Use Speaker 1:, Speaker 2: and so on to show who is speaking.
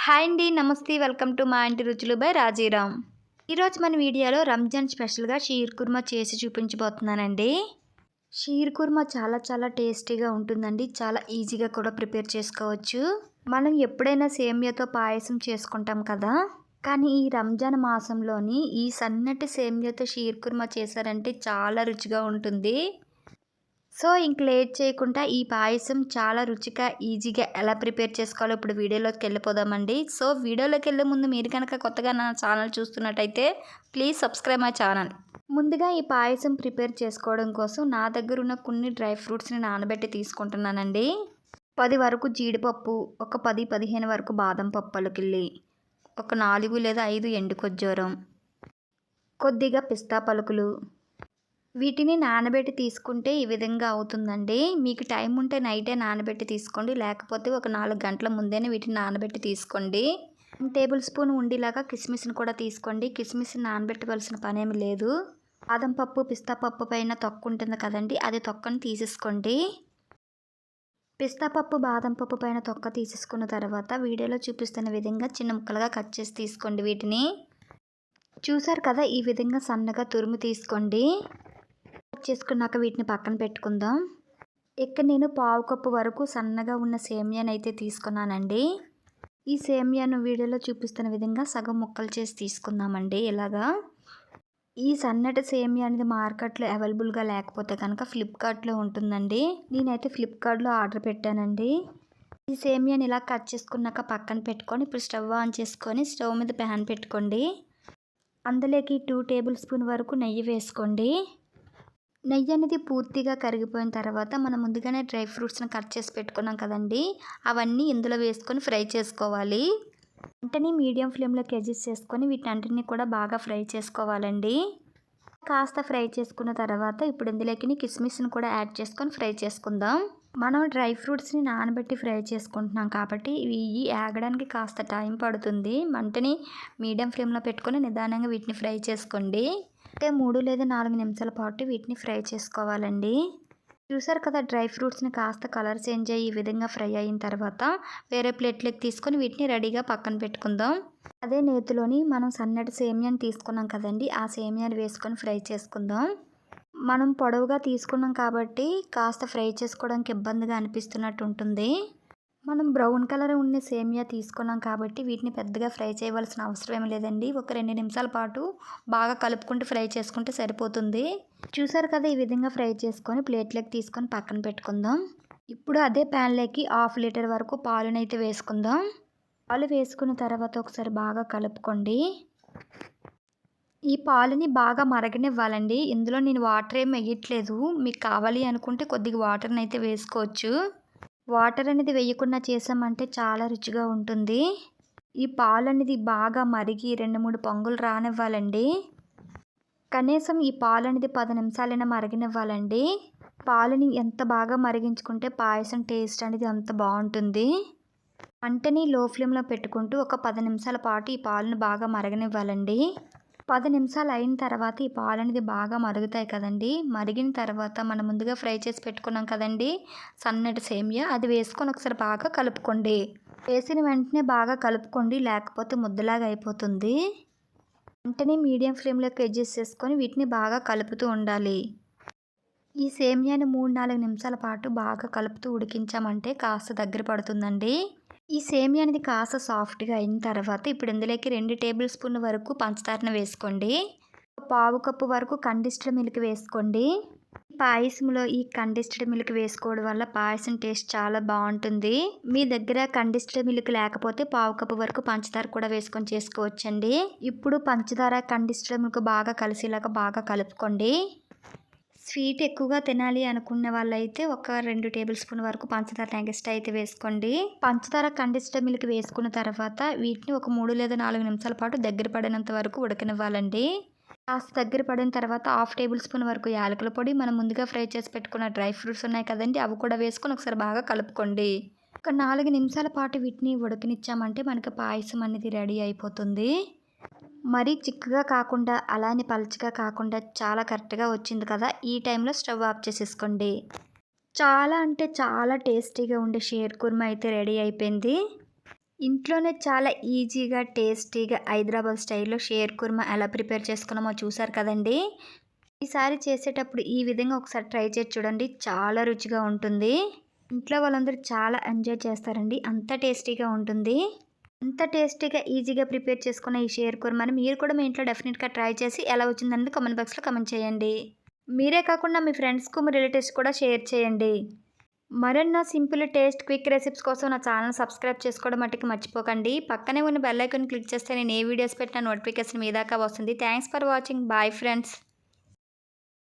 Speaker 1: Hi అండి. నమస్తే. Welcome to మా ఇంటి రుచులు బై రాజీరామ్. ఈరోజు మన వీడియోలో రంజాన్ స్పెషల్గా షీర్ కుర్మా చేసి చూపించబోతున్నానండి. షీర్ కుర్మా చాలా టేస్టీగా ఉంటుందండి. చాలా ఈజీగా కూడా ప్రిపేర్ చేసుకోవచ్చు. మనం ఎప్పుడైనా సేమియాతో పాయసం చేసుకుంటాం కదా, కానీ ఈ రంజాన్ మాసంలోని ఈ సన్నటి సేమియాతో షీర్ కుర్మా చేశారంటే చాలా రుచిగా ఉంటుంది. సో ఇంక లేట్ చేయకుండా ఈ పాయసం చాలా రుచిగా ఈజీగా ఎలా ప్రిపేర్ చేసుకోవాలో ఇప్పుడు వీడియోలోకి వెళ్ళిపోదామండి. సో వీడియోలోకి వెళ్ళే ముందు మీరు కనుక కొత్తగా నా ఛానల్ చూస్తున్నట్టయితే ప్లీజ్ సబ్స్క్రైబ్ మై ఛానల్. ముందుగా ఈ పాయసం ప్రిపేర్ చేసుకోవడం కోసం నా దగ్గర ఉన్న కొన్ని డ్రై ఫ్రూట్స్ని నానబెట్టి తీసుకుంటున్నానండి. 10 వరకు జీడిపప్పు, ఒక 10-15 వరకు బాదం పప్పు పలుకుల్లి, ఒక 4 లేదా 5 ఎండు ఖర్జూరం, కొద్దిగా పిస్తా పలుకులు. వీటిని నానబెట్టి తీసుకుంటే ఈ విధంగా అవుతుందండి. మీకు టైం ఉంటే నైటే నానబెట్టి తీసుకోండి, లేకపోతే ఒక 4 గంటల ముందేనే వీటిని నానబెట్టి తీసుకోండి. 1 టేబుల్ స్పూన్ ఉండేలాగా కిస్మిస్ని కూడా తీసుకోండి. కిస్మిస్ని నానబెట్టవలసిన పనేమి లేదు. బాదం పప్పు, పిస్తా పప్పు పైన తొక్క ఉంటుంది కదండి, అది తొక్కను తీసేసుకోండి. పిస్తా పప్పు, బాదం పప్పు పైన తొక్క తీసేసుకున్న తర్వాత వీడియోలో చూపిస్తున్న విధంగా చిన్న ముక్కలుగా కట్ చేసి తీసుకోండి. వీటిని చూసారు కదా, ఈ విధంగా సన్నగా తురుము తీసుకోండి. చేసుకున్నాక వీటిని పక్కన పెట్టుకుందాం. ఇక్కడ నేను 1/2 కప్పు వరకు సన్నగా ఉన్న సేమియాని అయితే తీసుకున్నానండి. ఈ సేమియాను వీడియోలో చూపిస్తున్న విధంగా సగం ముక్కలు చేసి తీసుకుందామండి. ఇలాగా ఈ సన్నటి సేమియా అనేది మార్కెట్లో అవైలబుల్గా లేకపోతే కనుక ఫ్లిప్కార్ట్లో ఉంటుందండి. నేనైతే ఫ్లిప్కార్ట్లో ఆర్డర్ పెట్టానండి. ఈ సేమియాని ఇలా కట్ చేసుకున్నాక పక్కన పెట్టుకొని ఇప్పుడు స్టవ్ ఆన్ చేసుకొని స్టవ్ మీద ప్యాన్ పెట్టుకోండి. అందులోకి 2 టేబుల్ స్పూన్ వరకు నెయ్యి వేసుకోండి. నెయ్యి అనేది పూర్తిగా కరిగిపోయిన తర్వాత మనం ముందుగానే డ్రై ఫ్రూట్స్ని కట్ చేసి పెట్టుకున్నాం కదండి, అవన్నీ ఇందులో వేసుకొని ఫ్రై చేసుకోవాలి. వెంటనే మీడియం ఫ్లేమ్లోకి అడ్జస్ట్ చేసుకొని వీటన్నిటిని కూడా బాగా ఫ్రై చేసుకోవాలండి. కాస్త ఫ్రై చేసుకున్న తర్వాత ఇప్పుడు ఇందులోకి కిస్మిస్ని కూడా యాడ్ చేసుకొని ఫ్రై చేసుకుందాం. మనం డ్రై ఫ్రూట్స్ని నానబెట్టి ఫ్రై చేసుకుంటున్నాం కాబట్టి ఇవి ఆగడానికి కాస్త టైం పడుతుంది. మంటని మీడియం ఫ్లేమ్లో పెట్టుకొని నిదానంగా వీటిని ఫ్రై చేసుకోండి. అంటే 3 లేదా 4 నిమిషాల పాటు వీటిని ఫ్రై చేసుకోవాలండి. చూసారు కదా, డ్రై ఫ్రూట్స్ని కాస్త కలర్ చేంజ్ అయ్యి ఈ విధంగా ఫ్రై అయిన తర్వాత వేరే ప్లేట్లోకి తీసుకొని వీటిని రెడీగా పక్కన పెట్టుకుందాం. అదే నేతిలోని మనం సన్నటి సేమియాని తీసుకున్నాం కదండి, ఆ సేమియాని వేసుకొని ఫ్రై చేసుకుందాం. మనం పొడవుగా తీసుకున్నాం కాబట్టి కాస్త ఫ్రై చేసుకోవడానికి ఇబ్బందిగా అనిపిస్తున్నట్టు ఉంటుంది. మనం బ్రౌన్ కలర్ ఉన్న సేమియా తీసుకున్నాం కాబట్టి వీటిని పెద్దగా ఫ్రై చేయవలసిన అవసరం ఏమి లేదండి. ఒక 2 నిమిషాల పాటు బాగా కలుపుకుంటూ ఫ్రై చేసుకుంటే సరిపోతుంది. చూసారు కదా, ఈ విధంగా ఫ్రై చేసుకొని ప్లేట్లోకి తీసుకొని పక్కన పెట్టుకుందాం. ఇప్పుడు అదే ప్యాన్లోకి 1/2 లీటర్ వరకు పాలునైతే వేసుకుందాం. పాలు వేసుకున్న తర్వాత ఒకసారి బాగా కలుపుకోండి. ఈ పాలని బాగా మరగనివ్వాలండి. ఇందులో నేను వాటర్ ఏమి వేయట్లేదు. మీకు కావాలి అనుకుంటే కొద్దిగా వాటర్ని అయితే వేసుకోవచ్చు. వాటర్ అనేది వేయకుండా చేసామంటే చాలా రుచిగా ఉంటుంది. ఈ పాలు అనేది బాగా మరిగి 2-3 పొంగులు రానివ్వాలండి. కనీసం ఈ పాలు అనేది 10 నిమిషాలైనా మరగనివ్వాలండి. పాలని ఎంత బాగా మరిగించుకుంటే పాయసం టేస్ట్ అనేది అంత బాగుంటుంది. మంటని లో ఫ్లేమ్లో పెట్టుకుంటూ ఒక 10 నిమిషాల పాటు ఈ పాలను బాగా మరగనివ్వాలండి. 10 నిమిషాలు అయిన తర్వాత ఈ పాలు అనేది బాగా మరుగుతాయి కదండి. మరిగిన తర్వాత మనం ముందుగా ఫ్రై చేసి పెట్టుకున్నాం కదండి సన్నటి సేమియా, అది వేసుకొని ఒకసారి బాగా కలుపుకోండి. వేసిన వెంటనే బాగా కలుపుకోండి, లేకపోతే ముద్దలాగా అయిపోతుంది. వెంటనే మీడియం ఫ్లేమ్లోకి అడ్జస్ట్ చేసుకొని వీటిని బాగా కలుపుతూ ఉండాలి. ఈ సేమియాని 3-4 నిమిషాల పాటు బాగా కలుపుతూ ఉడికించామంటే కాస్త దగ్గర పడుతుందండి. ఈ సేమియా అనేది కాస్త సాఫ్ట్గా అయిన తర్వాత ఇప్పుడు ఇందులోకి 2 టేబుల్ స్పూన్ వరకు పంచదారను వేసుకోండి. 1/2 కప్పు వరకు కండిస్డ్ మిల్క్ వేసుకోండి. పాయసంలో ఈ కండిస్డ్ మిల్క్ వేసుకోవడం వల్ల పాయసం టేస్ట్ చాలా బాగుంటుంది. మీ దగ్గర కండిస్డ్ మిల్క్ లేకపోతే 1/2 కప్పు వరకు పంచదార కూడా వేసుకొని చేసుకోవచ్చండి. ఇప్పుడు పంచదార కండిస్డ్ మిల్క్ బాగా కలిసేలాగా బాగా కలుపుకోండి. స్వీట్ ఎక్కువగా తినాలి అనుకున్న వాళ్ళైతే ఒక 2 టేబుల్ స్పూన్ వరకు పంచదార నెక్స్ట్ అయితే వేసుకోండి. పంచదార కండిస్డ్ మిల్క్ వేసుకున్న తర్వాత వీటిని ఒక 3 లేదా 4 నిమిషాల పాటు దగ్గర పడినంత వరకు ఉడకనివ్వాలండి. కాస్త దగ్గర పడిన తర్వాత 1/2 టేబుల్ స్పూన్ వరకు యాలకుల పొడి, మనం ముందుగా ఫ్రై చేసి పెట్టుకున్న డ్రై ఫ్రూట్స్ ఉన్నాయి కదండి, అవి కూడా వేసుకొని ఒకసారి బాగా కలుపుకోండి. ఒక 4 నిమిషాల పాటు వీటిని ఉడకనిచ్చామంటే మనకి పాయసం అనేది రెడీ అయిపోతుంది. మరీ చిక్కగా కాకుండా అలానే పలుచగా కాకుండా చాలా కరెక్ట్గా వచ్చింది కదా, ఈ టైంలో స్టవ్ ఆఫ్ చేసేసుకోండి. చాలా అంటే చాలా టేస్టీగా ఉండే షీర్ కుర్మా అయితే రెడీ అయిపోయింది. ఇంట్లోనే చాలా ఈజీగా, టేస్టీగా హైదరాబాద్ స్టైల్‌లో షేర్ కుర్మా ఎలా ప్రిపేర్ చేసుకున్నామో చూసారు కదండీ! ఈసారి చేసేటప్పుడు ఈ విధంగా ఒకసారి ట్రై చేసి చూడండి. చాలా రుచిగా ఉంటుంది. ఇంట్లో వాళ్ళందరూ చాలా ఎంజాయ్ చేస్తారండి. అంత టేస్టీగా ఉంటుంది. అంత టేస్టీగా, ఈజీగా ప్రిపేర్ చేసుకున్న ఈ షేర్ కుర్మాని మీరు కూడా మీ ఇంట్లో డెఫినిట్‌గా ట్రై చేసి ఎలా వచ్చిందనేది కామెంట్ బాక్స్‌లో కామెంట్ చేయండి. మీరే కాకుండా మీ ఫ్రెండ్స్‌కు, మీ రిలేటివ్స్ కూడా షేర్ చేయండి. మరెన్నో సింపుల్, టేస్ట్, క్విక్ రెసిపీస్ కోసం నా ఛానల్ సబ్స్క్రైబ్ చేసుకోవడం మట్టుకు మర్చిపోకండి. పక్కనే ఉన్న బెల్ ఐకాన్ క్లిక్ చేస్తే నేను ఏ వీడియోస్ పెట్టినా నోటిఫికేషన్ మీ దాకా వస్తుంది. Thanks for watching. Bye friends.